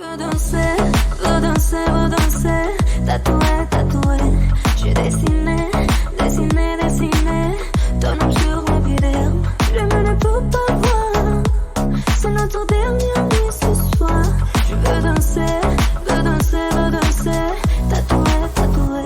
veux danser, veux danser, tatoué, tatoué. J'ai dessiné, dessiné, dessiné ton nom sur mes vidéos. Je ne peux pas voir, c'est notre dernière nuit ce soir. Je veux danser, veux danser, veux danser, tatoué, tatoué.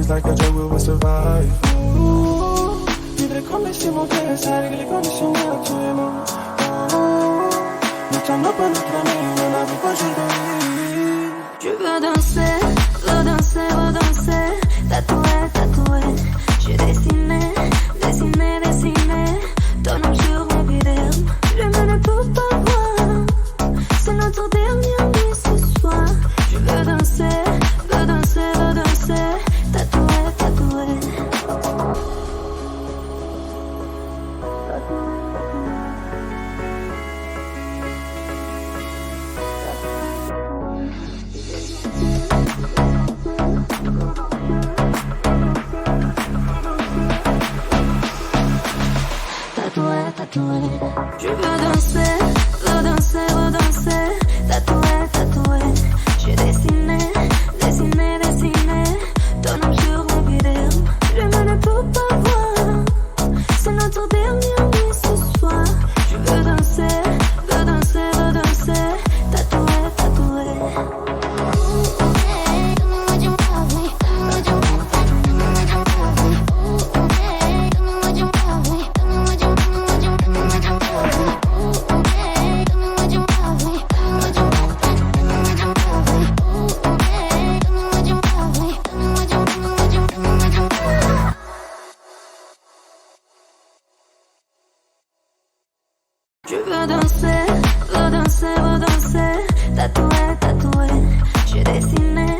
Like a joke, we will survive. Vivre come se potesse, regole come se non c'erano. Mettiamo per il cammino, la vita ci dai. Je veux danser, veux danser, veux danser, tatoué, tatoué. J'ai dessiné, dessiné, dessiné ton nom sur mes vidéos. Je ne peux pas voir, c'est notre dernière nuit ce soir. Je veux danser, veux danser, veux danser, tatoué, tatoué. Tatoué, tatoué. Je veux danser, veux danser, veux danser, tatoué, tatoué. J'ai dessiné, dessiné, dessiné ton nom sur mes vidéos. Je ne peux pas voir, c'est notre dernière nuit ce soir. Je veux danser, veux danser, veux danser, tatoué, tatoué. Je veux danser, veux danser, veux danser, tatoué, tatoué. J'ai dessiné,